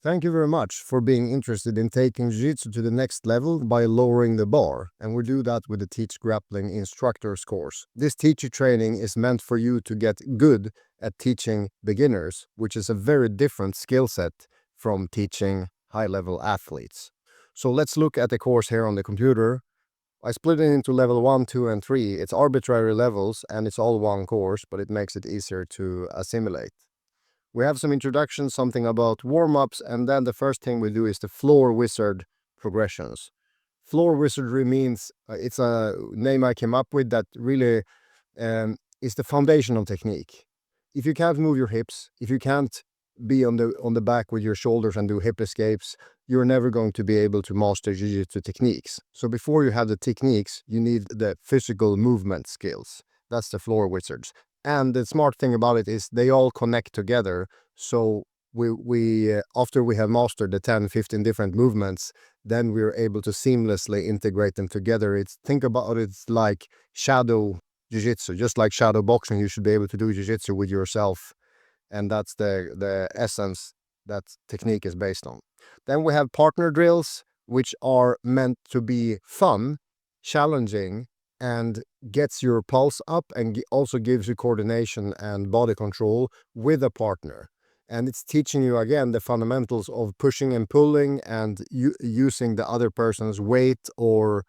Thank you very much for being interested in taking Jiu-Jitsu to the next level by lowering the bar, and we do that with the Teach Grappling Instructors course. This teacher training is meant for you to get good at teaching beginners, which is a very different skill set from teaching high-level athletes. So let's look at the course here on the computer. I split it into level 1, 2, and 3. It's arbitrary levels, and it's all one course, but it makes it easier to assimilate. We have some introductions, something about warm-ups, and then the first thing we do is the floor wizard progressions. Floor wizardry means, it's a name I came up with that really is the foundational technique. If you can't move your hips, if you can't be on the back with your shoulders and do hip escapes, you're never going to be able to master jiu-jitsu techniques. So before you have the techniques, you need the physical movement skills. That's the floor wizards. And the smart thing about it is they all connect together. So we after we have mastered the 10, 15 different movements, then we're able to seamlessly integrate them together. Think about it like shadow jiu-jitsu. Just like shadow boxing, you should be able to do jiu-jitsu with yourself. And that's the essence that technique is based on. Then we have partner drills, which are meant to be fun, challenging, and gets your pulse up and also gives you coordination and body control with a partner. And it's teaching you, again, the fundamentals of pushing and pulling and using the other person's weight or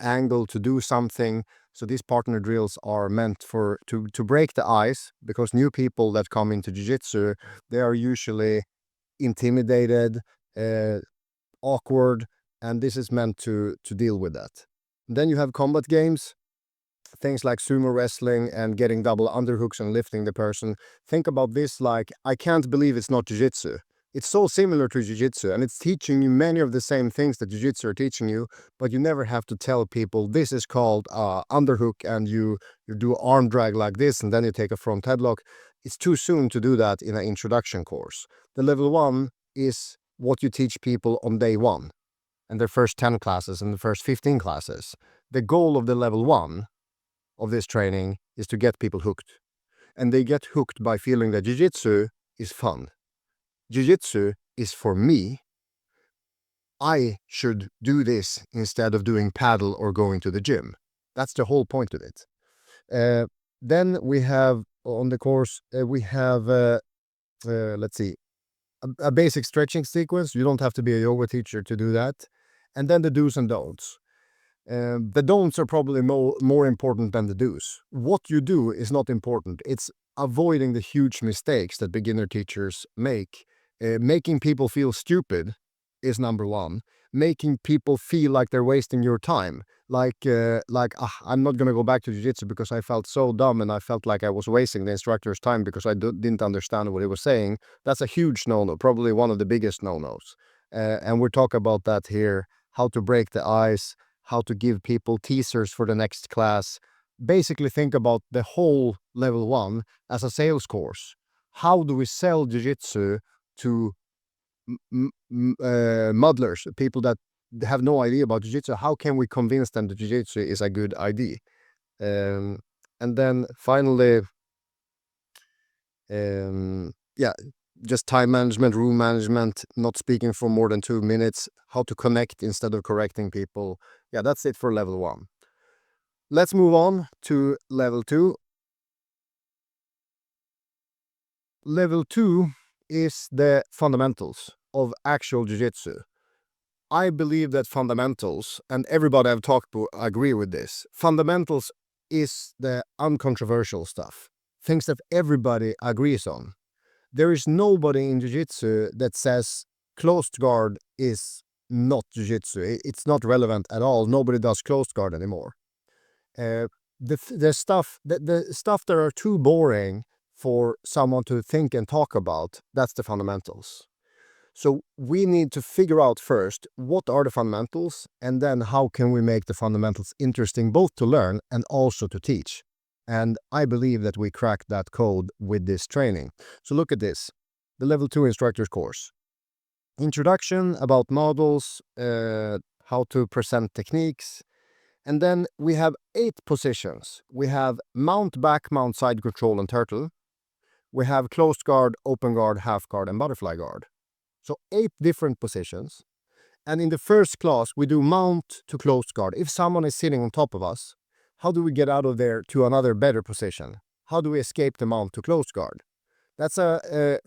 angle to do something. So these partner drills are meant to break the ice, because new people that come into jiu-jitsu, they are usually intimidated, awkward, and this is meant to deal with that. Then you have combat games, things like sumo wrestling and getting double underhooks and lifting the person. Think about this like, I can't believe it's not jiu-jitsu. It's so similar to jiu-jitsu, and it's teaching you many of the same things that jiu-jitsu are teaching you, but you never have to tell people this is called underhook, and you do arm drag like this, and then you take a front headlock. It's too soon to do that in an introduction course. The level 1 is what you teach people on day 1, and their first 10 classes and the first 15 classes. The goal of the level 1 of this training is to get people hooked. And they get hooked by feeling that jiu-jitsu is fun. Jiu-jitsu is for me. I should do this instead of doing paddle or going to the gym. That's the whole point of it. Then we have on the course, let's see, a basic stretching sequence. You don't have to be a yoga teacher to do that. And then the do's and don'ts. The don'ts are probably more important than the do's. What you do is not important. It's avoiding the huge mistakes that beginner teachers make. Making people feel stupid is number 1. Making people feel like they're wasting your time. I'm not going to go back to jiu-jitsu because I felt so dumb and I felt like I was wasting the instructor's time because I didn't understand what he was saying. That's a huge no-no, probably one of the biggest no-nos. And we'll talk about that here, how to break the ice, how to give people teasers for the next class. Basically think about the whole level 1 as a sales course. How do we sell jiu-jitsu to muddlers, people that have no idea about jiu-jitsu? How can we convince them that jiu-jitsu is a good idea? And then finally, just time management, room management, not speaking for more than 2 minutes, how to connect instead of correcting people. Yeah, that's it for level 1. Let's move on to level 2. Level 2 is the fundamentals of actual jiu-jitsu. I believe that fundamentals, and everybody I've talked to agree with this, fundamentals is the uncontroversial stuff, things that everybody agrees on. There is nobody in jiu-jitsu that says closed guard is not jiu-jitsu. It's not relevant at all. Nobody does closed guard anymore. The stuff that are too boring for someone to think and talk about, that's the fundamentals. So we need to figure out first, what are the fundamentals, and then how can we make the fundamentals interesting both to learn and also to teach. And I believe that we cracked that code with this training. So look at this, the level 2 instructors course. Introduction about models, how to present techniques. And then we have 8 positions. We have mount back, mount side control, and turtle. We have closed guard, open guard, half guard, and butterfly guard. So 8 different positions. And in the first class, we do mount to closed guard. If someone is sitting on top of us, how do we get out of there to another better position? How do we escape the mount to closed guard? That's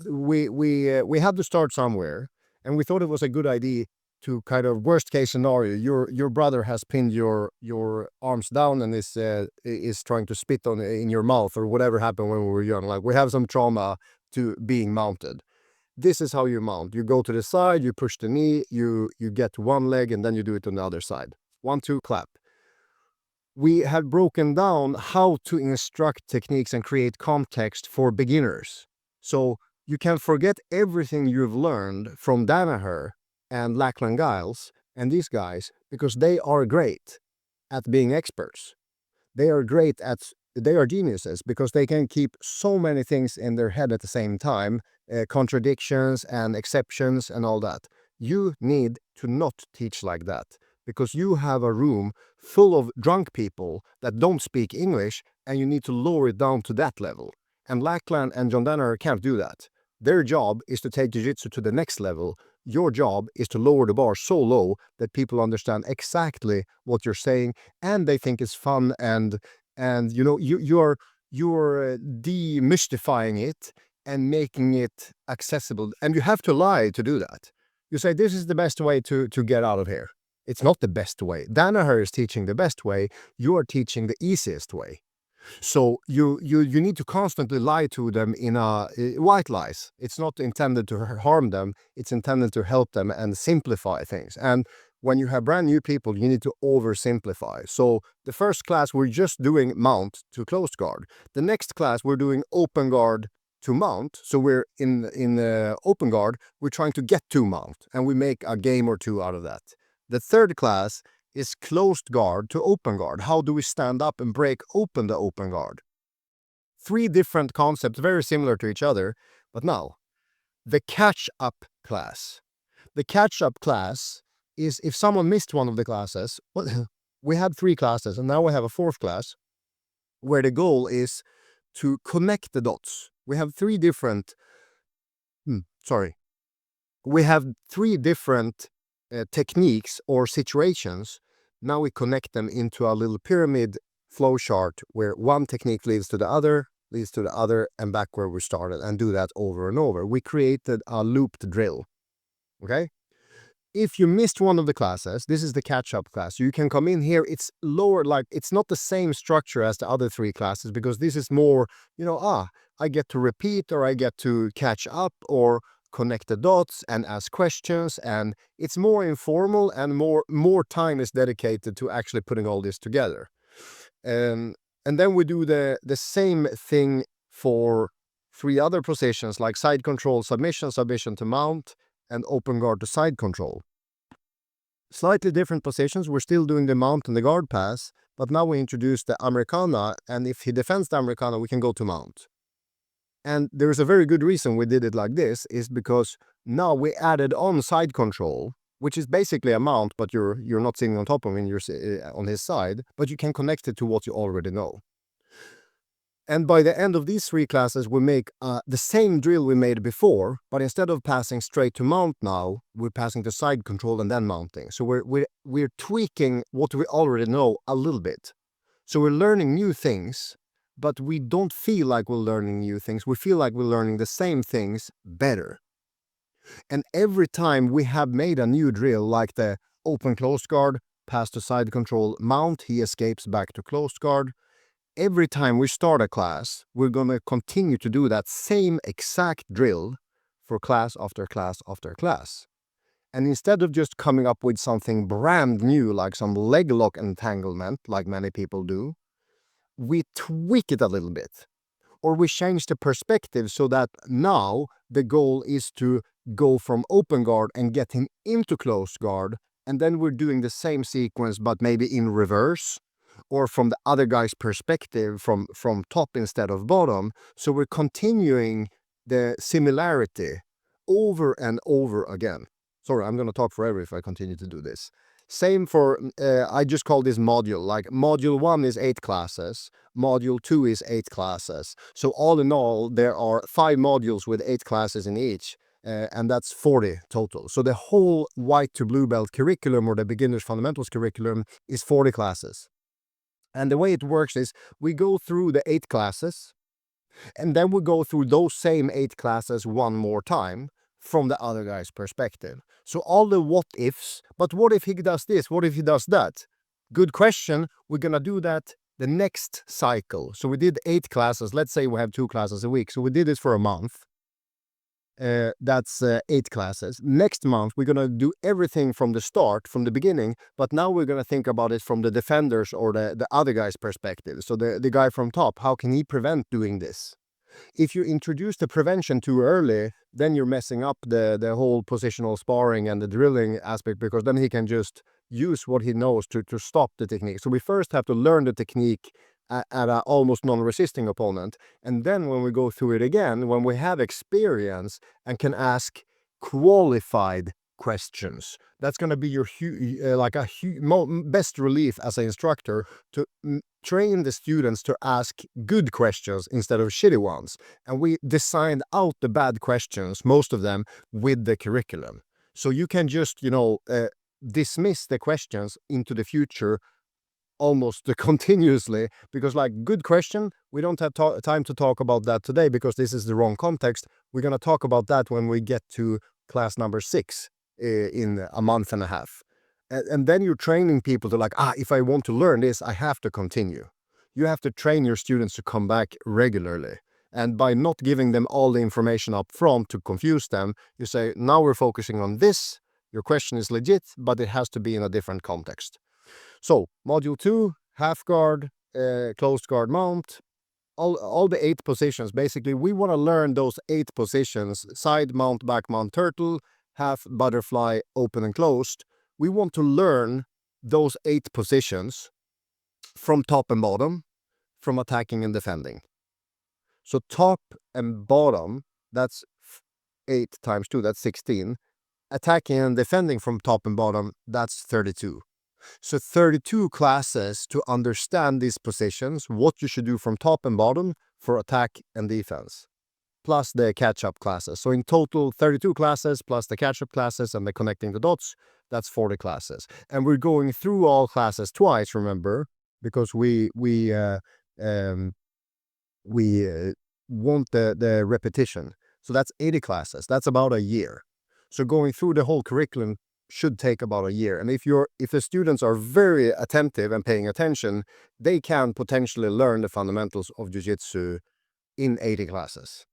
we had to start somewhere, and we thought it was a good idea to kind of worst case scenario. Your brother has pinned your arms down and is trying to spit on in your mouth or whatever happened when we were young. Like we have some trauma to being mounted. This is how you mount. You go to the side, you push the knee, you get one leg, and then you do it on the other side. 1, 2, clap. We had broken down how to instruct techniques and create context for beginners. So you can forget everything you've learned from Danaher and Lachlan Giles and these guys because they are great at being experts. They are geniuses because they can keep so many things in their head at the same time, contradictions and exceptions and all that. You need to not teach like that because you have a room full of drunk people that don't speak English and you need to lower it down to that level. And Lachlan and John Danaher can't do that. Their job is to take jiu-jitsu to the next level. Your job is to lower the bar so low that people understand exactly what you're saying and they think it's fun and you know you're demystifying it and making it accessible. And you have to lie to do that. You say this is the best way to get out of here. It's not the best way. Danaher is teaching the best way. You are teaching the easiest way. So you need to constantly lie to them in white lies. It's not intended to harm them. It's intended to help them and simplify things. And when you have brand new people, you need to oversimplify. So the first class, we're just doing mount to closed guard. The next class, we're doing open guard to mount. So we're in open guard, we're trying to get to mount, and we make a game or two out of that. The third class is closed guard to open guard. How do we stand up and break open the open guard? 3 different concepts, very similar to each other. But now, the catch-up class. The catch-up class is if someone missed one of the classes. We had 3 classes, and now we have a 4th class, where the goal is to connect the dots. We have 3 different... We have 3 different techniques or situations. Now we connect them into a little pyramid flow chart where one technique leads to the other, and back where we started, and do that over and over. We created a looped drill. Okay? If you missed one of the classes, this is the catch-up class. You can come in here. It's lower, like it's not the same structure as the other 3 classes because this is more, I get to repeat or I get to catch up or connect the dots and ask questions, and it's more informal and more time is dedicated to actually putting all this together. And then we do the same thing for 3 other positions like side control, submission to mount, and open guard to side control. Slightly different positions. We're still doing the mount and the guard pass, but now we introduce the Americana, and if he defends the Americana, we can go to mount. And there's a very good reason we did it like this, is because now we added on side control, which is basically a mount, but you're not sitting on top of him, you're on his side, but you can connect it to what you already know. And by the end of these 3 classes, we make the same drill we made before, but instead of passing straight to mount now, we're passing to side control and then mounting. So we're tweaking what we already know a little bit. So we're learning new things, but we don't feel like we're learning new things. We feel like we're learning the same things better. And every time we have made a new drill, like the open closed guard, pass to side control, mount, he escapes back to closed guard. Every time we start a class, we're going to continue to do that same exact drill for class after class after class. And instead of just coming up with something brand new, like some leg lock entanglement, like many people do, we tweak it a little bit. Or we change the perspective so that now the goal is to go from open guard and get him into closed guard. And then we're doing the same sequence, but maybe in reverse, or from the other guy's perspective, from top instead of bottom. So we're continuing the similarity over and over again. Sorry, I'm going to talk forever if I continue to do this. Same for, I just call this module, like module 1 is 8 classes, module 2 is 8 classes. So all in all, there are 5 modules with 8 classes in each. and that's 40 total. So the whole white to blue belt curriculum, or the beginner's fundamentals curriculum, is 40 classes. And the way it works is we go through the 8 classes, and then we go through those same 8 classes one more time from the other guy's perspective. So all the what ifs, but what if he does this? What if he does that? Good question. We're going to do that the next cycle. So we did 8 classes. Let's say we have 2 classes a week. So we did this for a month. That's 8 classes. Next month, we're going to do everything from the start, from the beginning, but now we're going to think about it from the defender's or the other guy's perspective. So the guy from top, how can he prevent doing this? If you introduce the prevention too early, then you're messing up the whole positional sparring and the drilling aspect, because then he can just use what he knows to stop the technique. So we first have to learn the technique at an almost non-resisting opponent. And then when we go through it again, when we have experience and can ask qualified questions, that's going to be your best relief as an instructor, to train the students to ask good questions instead of shitty ones. And we designed out the bad questions, most of them, with the curriculum. So you can just, dismiss the questions into the future almost continuously, because like, good question, we don't have time to talk about that today because this is the wrong context. We're going to talk about that when we get to class number 6 in a month and a half. And then you're training people to like, if I want to learn this, I have to continue. You have to train your students to come back regularly. And by not giving them all the information up front to confuse them, you say, now we're focusing on this. Your question is legit, but it has to be in a different context. So module 2, half guard, closed guard mount, all the 8 positions. Basically, we want to learn those 8 positions: side mount, back mount, turtle, half, butterfly, open and closed. We want to learn those 8 positions from top and bottom, from attacking and defending. So top and bottom, that's 8 times 2, that's 16. Attacking and defending from top and bottom, that's 32. So 32 classes to understand these positions, what you should do from top and bottom for attack and defense, plus the catch-up classes. So in total, 32 classes plus the catch-up classes and the connecting the dots, that's 40 classes. And we're going through all classes twice, remember, because we want the repetition. So that's 80 classes. That's about a year. So going through the whole curriculum should take about a year. And if the students are very attentive and paying attention, they can potentially learn the fundamentals of jiu-jitsu in 80 classes.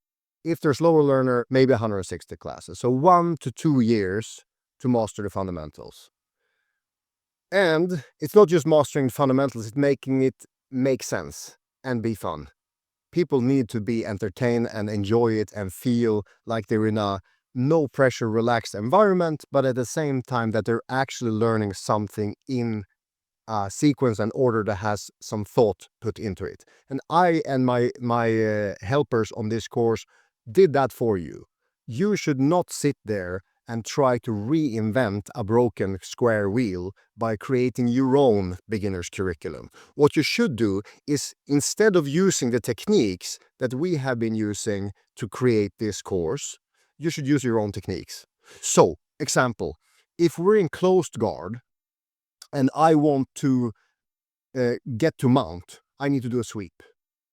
If they're slower learner, maybe 160 classes. So 1 to 2 years to master the fundamentals. And it's not just mastering fundamentals, it's making it make sense and be fun. People need to be entertained and enjoy it and feel like they're in a no pressure, relaxed environment, but at the same time that they're actually learning something in a sequence and order that has some thought put into it. And I and my helpers on this course did that for you. You should not sit there and try to reinvent a broken square wheel by creating your own beginner's curriculum. What you should do is, instead of using the techniques that we have been using to create this course, you should use your own techniques. So, example, if we're in closed guard and I want to get to mount, I need to do a sweep.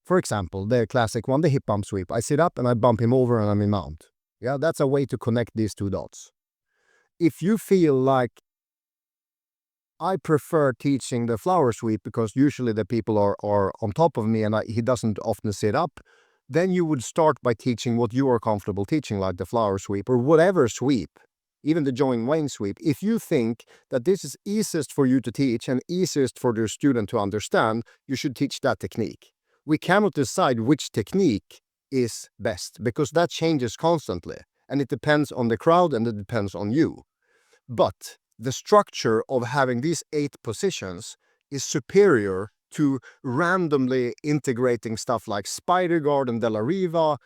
For example, the classic one, the hip bump sweep. I sit up and I bump him over and I'm in mount. Yeah, that's a way to connect these 2 dots. If you feel like, I prefer teaching the flower sweep because usually the people are on top of me and he doesn't often sit up, then you would start by teaching what you are comfortable teaching, like the flower sweep or whatever sweep, even the joint wing sweep. If you think that this is easiest for you to teach and easiest for the student to understand, you should teach that technique. We cannot decide which technique is best because that changes constantly and it depends on the crowd and it depends on you. But the structure of having these 8 positions is superior to randomly integrating stuff like spider guard and de la riva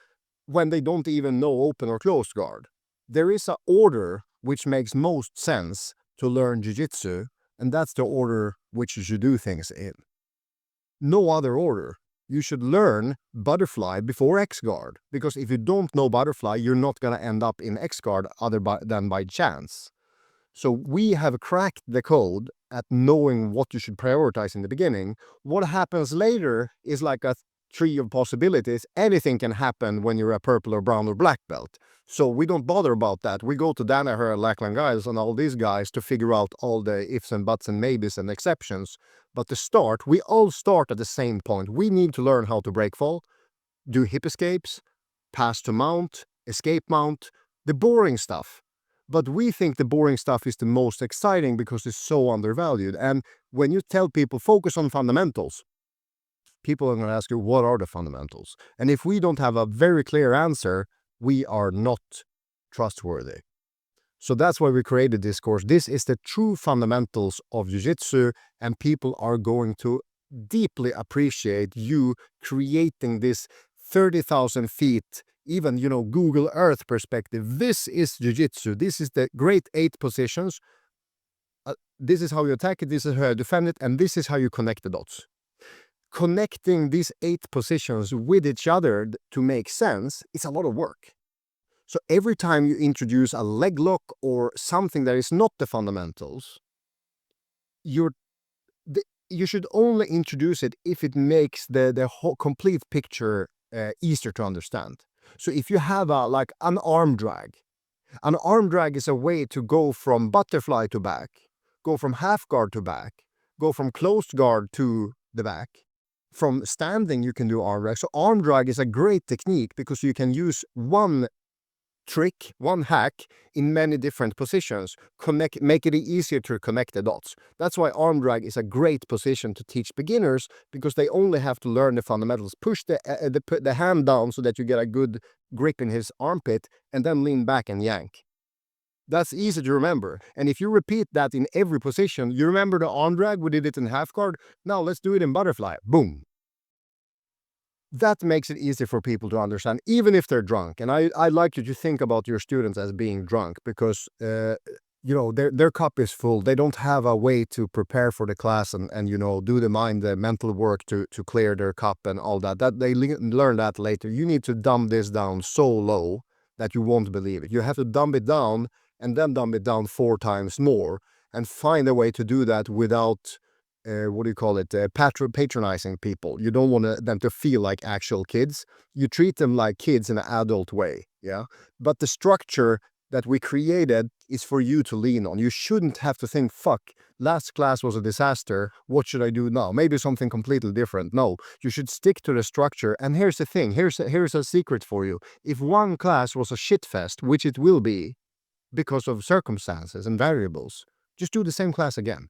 when they don't even know open or closed guard. There is an order which makes most sense to learn jiu-jitsu, and that's the order which you should do things in. No other order. you should learn butterfly before X guard, because if you don't know butterfly, you're not going to end up in X guard than by chance. So we have cracked the code at knowing what you should prioritize in the beginning. What happens later is like a tree of possibilities. Anything can happen when you're a purple or brown or black belt. So we don't bother about that. We go to Danaher, Lackland guys, and all these guys to figure out all the ifs and buts and maybes and exceptions. But to start, we all start at the same point. We need to learn how to break fall, do hip escapes, pass to mount, escape mount, the boring stuff. But we think the boring stuff is the most exciting because it's so undervalued. And when you tell people focus on fundamentals, people are going to ask you, what are the fundamentals? And if we don't have a very clear answer, we are not trustworthy. So that's why we created this course. This is the true fundamentals of Jiu-Jitsu, and people are going to deeply appreciate you creating this 30,000 feet, even, Google Earth perspective. This is Jiu-Jitsu. This is the great 8 positions. This is how you attack it, this is how you defend it, and this is how you connect the dots. Connecting these 8 positions with each other to make sense, it's a lot of work. So every time you introduce a leg lock or something that is not the fundamentals, you should only introduce it if it makes the whole complete picture easier to understand. So if you have an arm drag is a way to go from butterfly to back, go from half guard to back, go from closed guard to the back. From standing, you can do arm drag. So arm drag is a great technique because you can use one trick, one hack in many different positions, make it easier to connect the dots. That's why arm drag is a great position to teach beginners, because they only have to learn the fundamentals. Push the hand down so that you get a good grip in his armpit, and then lean back and yank. That's easy to remember. And if you repeat that in every position, you remember the arm drag, we did it in half guard, now let's do it in butterfly. Boom. That makes it easy for people to understand, even if they're drunk. And I like you to think about your students as being drunk, because their cup is full. They don't have a way to prepare for the class and do the mental work to clear their cup and all that. That they learn that later. You need to dumb this down so low that you won't believe it. You have to dumb it down and then dumb it down 4 times more, and find a way to do that without patronizing people. You don't want them to feel like actual kids. You treat them like kids in an adult way, yeah? But the structure that we created is for you to lean on. You shouldn't have to think, fuck, last class was a disaster, what should I do now? Maybe something completely different. No, you should stick to the structure. And here's the thing, here's a secret for you. If one class was a shit fest, which it will be because of circumstances and variables, just do the same class again.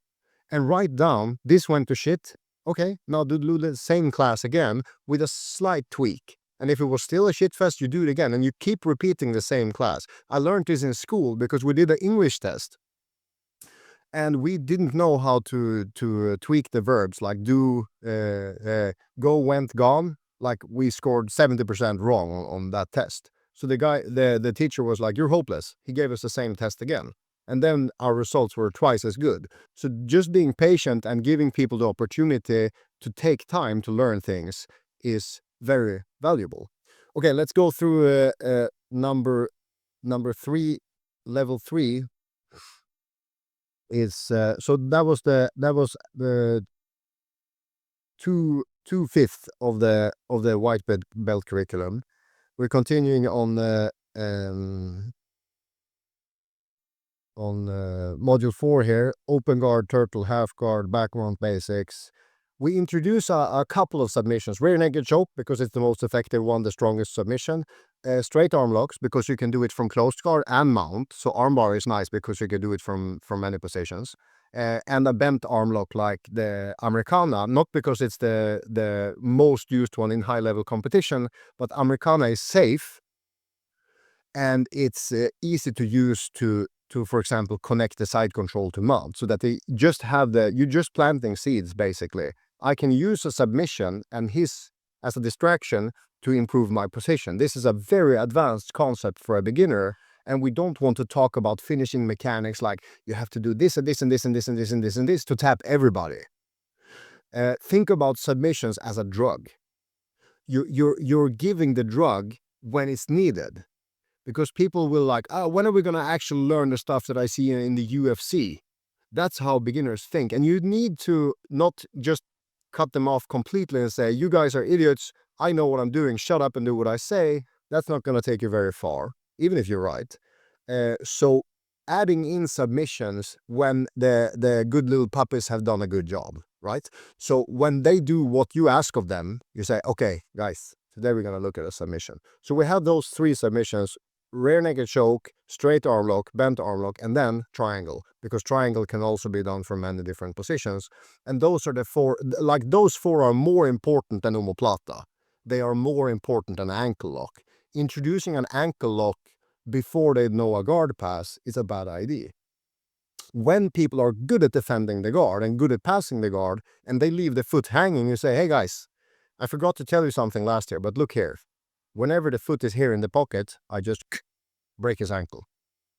And write down, this went to shit. Okay, now do the same class again with a slight tweak. And if it was still a shitfest, you do it again, and you keep repeating the same class. I learned this in school because we did an English test, and we didn't know how to tweak the verbs, like do, go, went, gone. Like, we scored 70% wrong on that test. So the teacher was like, you're hopeless. He gave us the same test again. And then our results were twice as good. So just being patient and giving people the opportunity to take time to learn things is very valuable. Okay, let's go through number 3, level 3 is so that was the 2/5 of the white belt curriculum. We're continuing on module 4 here, open guard, turtle, half guard, background basics. We introduce a couple of submissions. Rear naked choke, because it's the most effective one, the strongest submission. Straight arm locks, because you can do it from closed guard and mount. So armbar is nice because you can do it from many positions. And a bent arm lock like the Americana, not because it's the most used one in high level competition, but Americana is safe and it's easy to use to, for example, connect the side control to mount, so that they just have you're just planting seeds, basically. I can use a submission and his as a distraction to improve my position. This is a very advanced concept for a beginner, and we don't want to talk about finishing mechanics like you have to do this and this and this and this and this and this and this to tap everybody. Think about submissions as a drug. you're giving the drug when it's needed, because people will like, oh, when are we going to actually learn the stuff that I see in the UFC? That's how beginners think. And you need to not just cut them off completely and say, you guys are idiots, I know what I'm doing, shut up and do what I say. That's not going to take you very far, even if you're right. So adding in submissions when the good little puppies have done a good job, right? So when they do what you ask of them, you say, okay, guys, today we're going to look at a submission. So we have those 3 submissions: rear naked choke, straight arm lock, bent arm lock, and then triangle, because triangle can also be done from many different positions. And those are the 4, like those 4 are more important than omoplata. They are more important than ankle lock. Introducing an ankle lock before they know a guard pass is a bad idea. When people are good at defending the guard and good at passing the guard, and they leave the foot hanging, you say, hey guys, I forgot to tell you something last year, but look here. Whenever the foot is here in the pocket, I just break his ankle.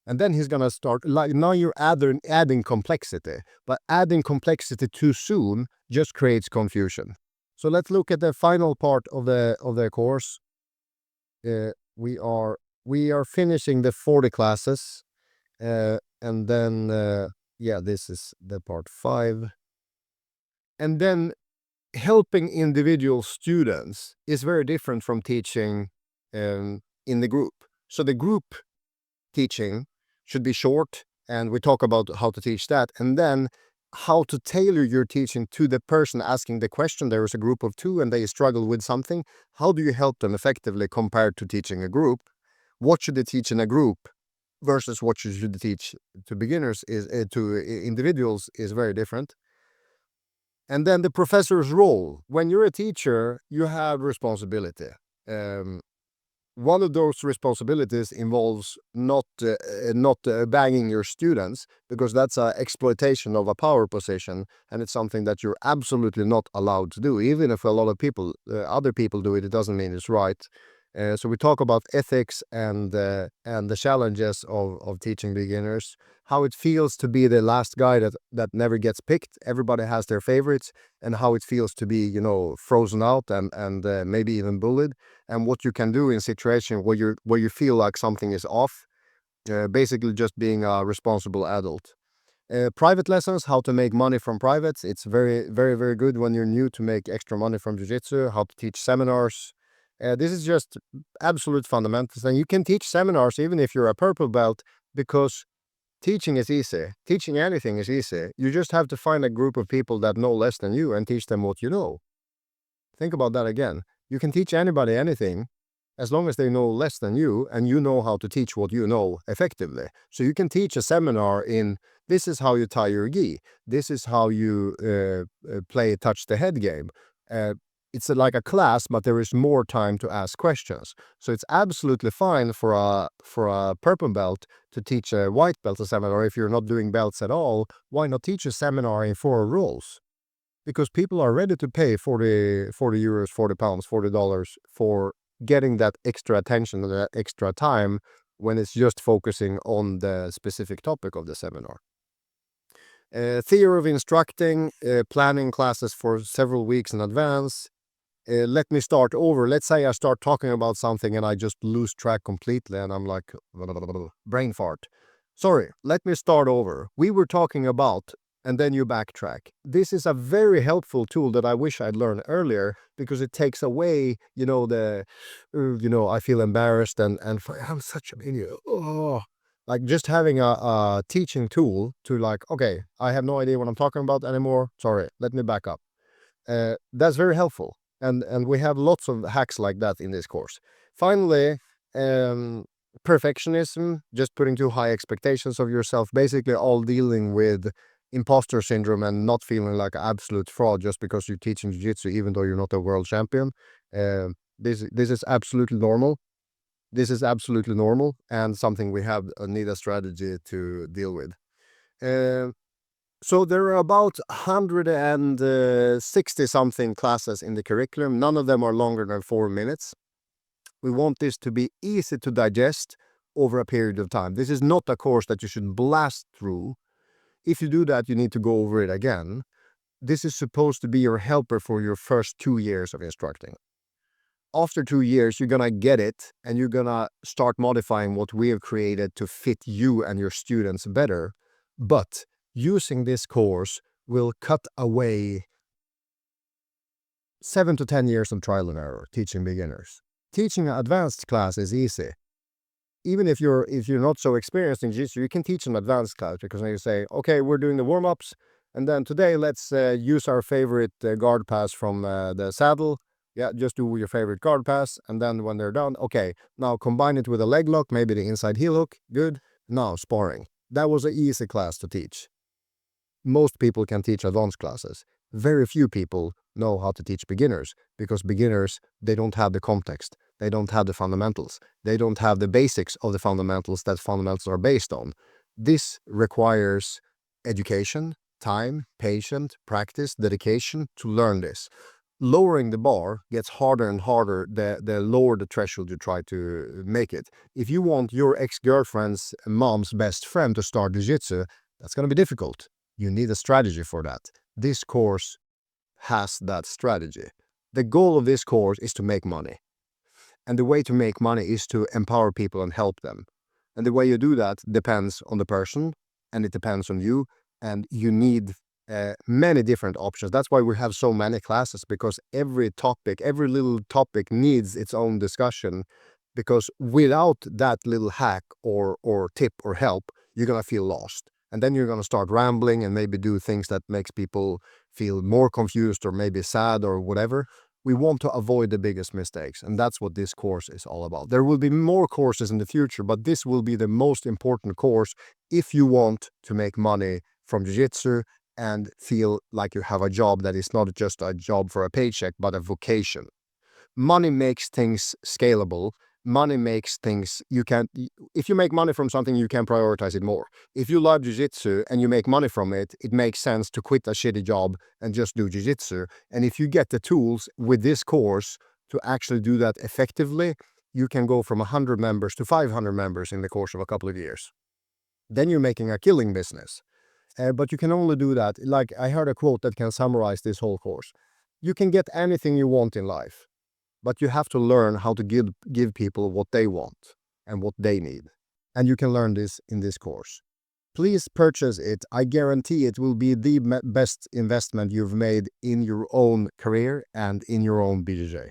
And then he's going to start, like, now you're adding complexity, but adding complexity too soon just creates confusion. So let's look at the final part of the course. We are finishing the 40 classes, and then this is the part 5. And then helping individual students is very different from teaching in the group. So the group teaching should be short, and we talk about how to teach that, and then how to tailor your teaching to the person asking the question. There is a group of 2 and they struggle with something. How do you help them effectively compared to teaching a group? What should they teach in a group versus what should they teach to beginners, is to individuals, is very different. And then the professor's role. When you're a teacher, you have responsibility. One of those responsibilities involves not banging your students, because that's an exploitation of a power position, and it's something that you're absolutely not allowed to do. Even if a lot of people, other people do it, it doesn't mean it's right. So we talk about ethics and the challenges of teaching beginners, how it feels to be the last guy that never gets picked. Everybody has their favorites, and how it feels to be, frozen out and maybe even bullied, and what you can do in situation where you feel like something is off. Basically, just being a responsible adult. Private lessons, how to make money from privates. It's very, very, very good when you're new to make extra money from jiu-jitsu. How to teach seminars. This is just absolute fundamentals, and you can teach seminars even if you're a purple belt, because teaching is easy. Teaching anything is easy. You just have to find a group of people that know less than you and teach them what you know. Think about that again. You can teach anybody anything as long as they know less than you, and you know how to teach what you know effectively. So you can teach a seminar in, this is how you tie your gi. This is how you play touch the head game. It's like a class, but there is more time to ask questions. So it's absolutely fine for a purple belt to teach a white belt a seminar. If you're not doing belts at all, why not teach a seminar in 4 rules? Because people are ready to pay 40 euros, 40 pounds, $40 for getting that extra attention, that extra time, when it's just focusing on the specific topic of the seminar. Theory of instructing, planning classes for several weeks in advance. Let me start over. Let's say I start talking about something and I just lose track completely, and I'm like, brain fart. Sorry, let me start over. We were talking about, and then you backtrack. This is a very helpful tool that I wish I'd learned earlier, because it takes away, I feel embarrassed and I'm such an idiot. Oh, like just having a teaching tool to, like, okay, I have no idea what I'm talking about anymore. Sorry, let me back up. That's very helpful. And we have lots of hacks like that in this course. Finally, perfectionism, just putting too high expectations of yourself, basically all dealing with imposter syndrome and not feeling like an absolute fraud just because you're teaching jiu-jitsu even though you're not a world champion. This is absolutely normal. This is absolutely normal, and something we need a strategy to deal with. So there are about 160 something classes in the curriculum. None of them are longer than 4 minutes. We want this to be easy to digest over a period of time. This is not a course that you should blast through. If you do that, you need to go over it again. This is supposed to be your helper for your first 2 years of instructing. After 2 years, you're gonna get it and you're gonna start modifying what we have created to fit you and your students better. But using this course will cut away 7 to 10 years of trial and error teaching beginners. Teaching an advanced class is easy. Even if you're not so experienced in jiu-jitsu, you can teach an advanced class because then you say, okay, we're doing the warm-ups, and then today let's use our favorite guard pass from the saddle. Yeah, just do your favorite guard pass, and then when they're done, okay, now combine it with a leg lock, maybe the inside heel hook, good. Now sparring. That was an easy class to teach. Most people can teach advanced classes. Very few people know how to teach beginners because beginners, they don't have the context. They don't have the fundamentals. They don't have the basics of the fundamentals that fundamentals are based on. This requires education, time, patience, practice, dedication to learn this. Lowering the bar gets harder and harder the lower the threshold you try to make it. If you want your ex-girlfriend's mom's best friend to start jiu-jitsu, that's going to be difficult. You need a strategy for that. This course has that strategy. The goal of this course is to make money. And the way to make money is to empower people and help them. And the way you do that depends on the person, and it depends on you, and you need many different options. That's why we have so many classes, because every little topic needs its own discussion, because without that little hack or tip or help, you're going to feel lost. And then you're going to start rambling and maybe do things that makes people feel more confused or maybe sad or whatever. We want to avoid the biggest mistakes, and that's what this course is all about. There will be more courses in the future, but this will be the most important course if you want to make money from jiu-jitsu and feel like you have a job that is not just a job for a paycheck, but a vocation. Money makes things scalable. Money makes things if you make money from something, you can prioritize it more. If you love jiu-jitsu and you make money from it, it makes sense to quit a shitty job and just do jiu-jitsu. And if you get the tools with this course to actually do that effectively, you can go from 100 members to 500 members in the course of a couple of years. Then you're making a killing business. But you can only do that. Like, I heard a quote that can summarize this whole course. You can get anything you want in life, but you have to learn how to give people what they want and what they need. And you can learn this in this course. Please purchase it. I guarantee it will be the best investment you've made in your own career and in your own BJJ.